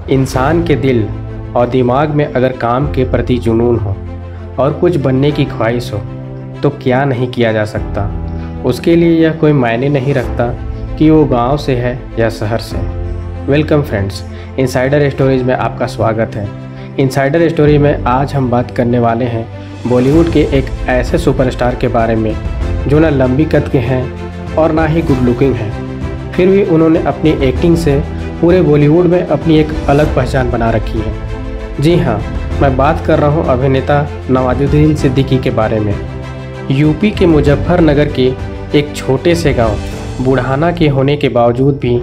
इंसान के दिल और दिमाग में अगर काम के प्रति जुनून हो और कुछ बनने की ख्वाहिश हो तो क्या नहीं किया जा सकता। उसके लिए यह कोई मायने नहीं रखता कि वो गांव से है या शहर से। वेलकम फ्रेंड्स, इनसाइडर स्टोरीज में आपका स्वागत है। इनसाइडर स्टोरी में आज हम बात करने वाले हैं बॉलीवुड के एक ऐसे सुपरस्टार के बारे में जो ना लंबी कद के हैं और ना ही गुड लुकिंग हैं, फिर भी उन्होंने अपनी एक्टिंग से पूरे बॉलीवुड में अपनी एक अलग पहचान बना रखी है। जी हाँ, मैं बात कर रहा हूँ अभिनेता नवाजुद्दीन सिद्दीकी के बारे में। यूपी के मुजफ्फरनगर के एक छोटे से गांव बुढ़ाना के होने के बावजूद भी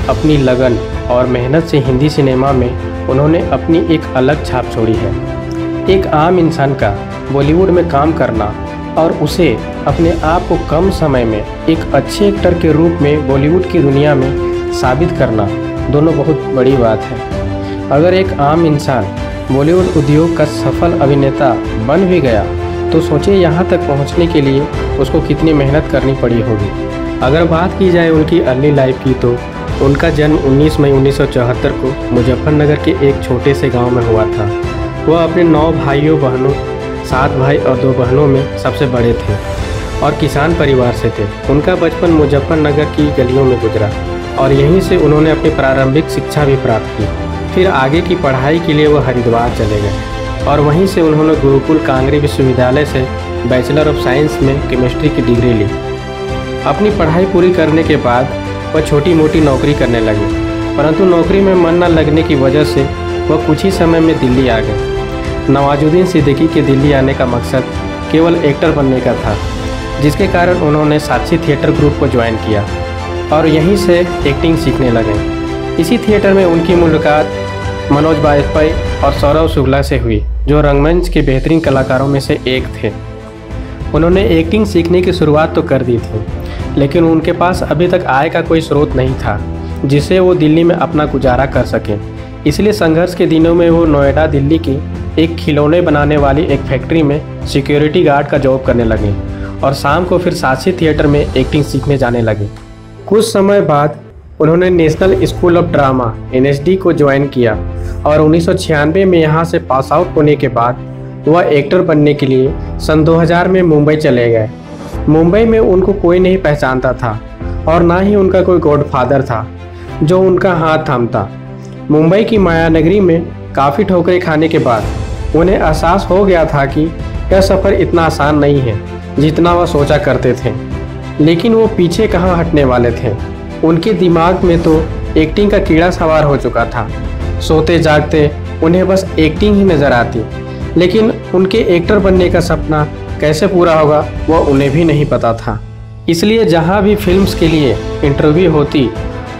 अपनी लगन और मेहनत से हिंदी सिनेमा में उन्होंने अपनी एक अलग छाप छोड़ी है। एक आम इंसान का बॉलीवुड में काम करना और उसे अपने आप को कम समय में एक अच्छे एक्टर के रूप में बॉलीवुड की दुनिया में साबित करना दोनों बहुत बड़ी बात है। अगर एक आम इंसान बॉलीवुड उद्योग का सफल अभिनेता बन भी गया तो सोचिए यहाँ तक पहुँचने के लिए उसको कितनी मेहनत करनी पड़ी होगी। अगर बात की जाए उनकी अर्ली लाइफ की तो उनका जन्म 19 मई 1974 को मुजफ्फरनगर के एक छोटे से गांव में हुआ था। वह अपने 9 भाइयों बहनों, 7 भाई और 2 बहनों में सबसे बड़े थे और किसान परिवार से थे। उनका बचपन मुजफ्फरनगर की गलियों में गुजरा और यहीं से उन्होंने अपनी प्रारंभिक शिक्षा भी प्राप्त की। फिर आगे की पढ़ाई के लिए वह हरिद्वार चले गए और वहीं से उन्होंने गुरुकुल कांगड़ी विश्वविद्यालय से बैचलर ऑफ साइंस में केमिस्ट्री की डिग्री ली। अपनी पढ़ाई पूरी करने के बाद वह छोटी मोटी नौकरी करने लगे, परंतु नौकरी में मन न लगने की वजह से वह कुछ ही समय में दिल्ली आ गए। नवाजुद्दीन सिद्दीकी के दिल्ली आने का मकसद केवल एक्टर बनने का था, जिसके कारण उन्होंने साक्षी थिएटर ग्रुप को ज्वाइन किया और यहीं से एक्टिंग सीखने लगे। इसी थिएटर में उनकी मुलाकात मनोज बाजपेयी और सौरभ शुक्ला से हुई, जो रंगमंच के बेहतरीन कलाकारों में से एक थे। उन्होंने एक्टिंग सीखने की शुरुआत तो कर दी थी, लेकिन उनके पास अभी तक आय का कोई स्रोत नहीं था जिससे वो दिल्ली में अपना गुजारा कर सकें। इसलिए संघर्ष के दिनों में वो नोएडा दिल्ली की एक खिलौने बनाने वाली एक फैक्ट्री में सिक्योरिटी गार्ड का जॉब करने लगे और शाम को फिर साक्षी थिएटर में एक्टिंग सीखने जाने लगे। कुछ समय बाद उन्होंने national school of drama (NSD) को ज्वाइन किया और 1996 में यहाँ से पास आउट होने के बाद वह एक्टर बनने के लिए सन 2000 में मुंबई चले गए। मुंबई में उनको कोई नहीं पहचानता था और ना ही उनका कोई गॉडफादर था जो उनका हाथ थामता। मुंबई की माया नगरी में काफ़ी ठोकरें खाने के बाद उन्हें एहसास हो गया था कि यह सफ़र इतना आसान नहीं है जितना वह सोचा करते थे। लेकिन वो पीछे कहाँ हटने वाले थे। उनके दिमाग में तो एक्टिंग का कीड़ा सवार हो चुका था। सोते जागते उन्हें बस एक्टिंग ही नज़र आती, लेकिन उनके एक्टर बनने का सपना कैसे पूरा होगा वह उन्हें भी नहीं पता था। इसलिए जहाँ भी फिल्म्स के लिए इंटरव्यू होती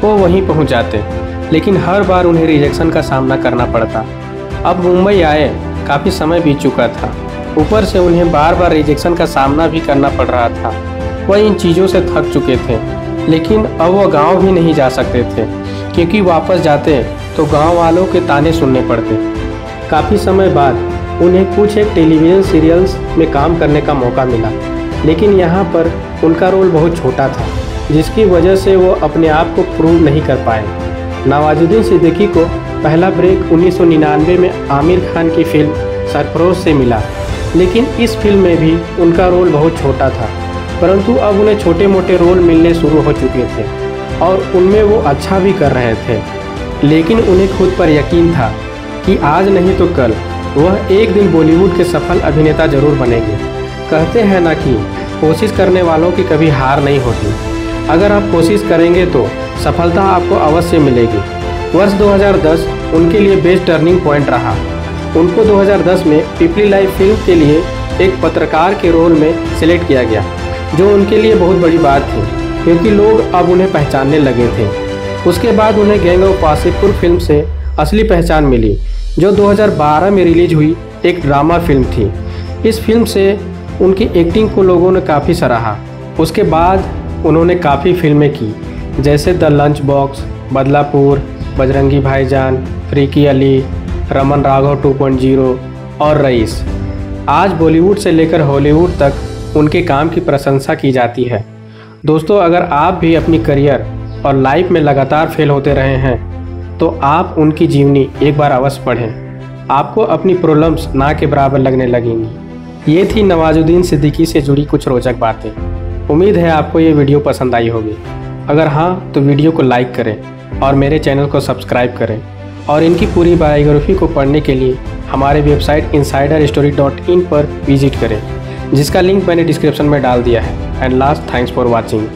वो वहीं पहुँच जाते, लेकिन हर बार उन्हें रिजेक्शन का सामना करना पड़ता। अब मुंबई आए काफ़ी समय बीत चुका था, ऊपर से उन्हें बार बार रिजेक्शन का सामना भी करना पड़ रहा था। वह इन चीज़ों से थक चुके थे, लेकिन अब वह गांव भी नहीं जा सकते थे क्योंकि वापस जाते तो गांव वालों के ताने सुनने पड़ते। काफ़ी समय बाद उन्हें कुछ एक टेलीविज़न सीरियल्स में काम करने का मौका मिला, लेकिन यहाँ पर उनका रोल बहुत छोटा था, जिसकी वजह से वो अपने आप को प्रूव नहीं कर पाए। नवाजुद्दीन सिद्दीकी को पहला ब्रेक 1999 में आमिर खान की फिल्म सरफरोश से मिला, लेकिन इस फिल्म में भी उनका रोल बहुत छोटा था, परंतु अब उन्हें छोटे मोटे रोल मिलने शुरू हो चुके थे और उनमें वो अच्छा भी कर रहे थे। लेकिन उन्हें खुद पर यकीन था कि आज नहीं तो कल वह एक दिन बॉलीवुड के सफल अभिनेता जरूर बनेंगे। कहते हैं ना कि कोशिश करने वालों की कभी हार नहीं होती। अगर आप कोशिश करेंगे तो सफलता आपको अवश्य मिलेगी। वर्ष 2010 उनके लिए बेस्ट टर्निंग पॉइंट रहा। उनको 2010 में पीपली लाइव फिल्म के लिए एक पत्रकार के रोल में सिलेक्ट किया गया, जो उनके लिए बहुत बड़ी बात थी क्योंकि लोग अब उन्हें पहचानने लगे थे। उसके बाद उन्हें गैंग ऑफ वासेपुर फिल्म से असली पहचान मिली, जो 2012 में रिलीज हुई एक ड्रामा फिल्म थी। इस फिल्म से उनकी एक्टिंग को लोगों ने काफ़ी सराहा। उसके बाद उन्होंने काफ़ी फिल्में की, जैसे the lunch box, Badlapur, Bajrangi भाईजान, फ्रीकी अली, रमन राघव 2.0 और रईस। आज बॉलीवुड से लेकर हॉलीवुड तक उनके काम की प्रशंसा की जाती है। दोस्तों, अगर आप भी अपनी करियर और लाइफ में लगातार फेल होते रहे हैं तो आप उनकी जीवनी एक बार अवश्य पढ़ें। आपको अपनी प्रॉब्लम्स ना के बराबर लगने लगेंगी। ये थी नवाजुद्दीन सिद्दीकी से जुड़ी कुछ रोचक बातें। उम्मीद है आपको ये वीडियो पसंद आई होगी। अगर हाँ तो वीडियो को लाइक करें और मेरे चैनल को सब्सक्राइब करें। और इनकी पूरी बायोग्राफी को पढ़ने के लिए हमारे वेबसाइट insiderstory.in पर विजिट करें, जिसका लिंक मैंने डिस्क्रिप्शन में डाल दिया है। And last, thanks for watching.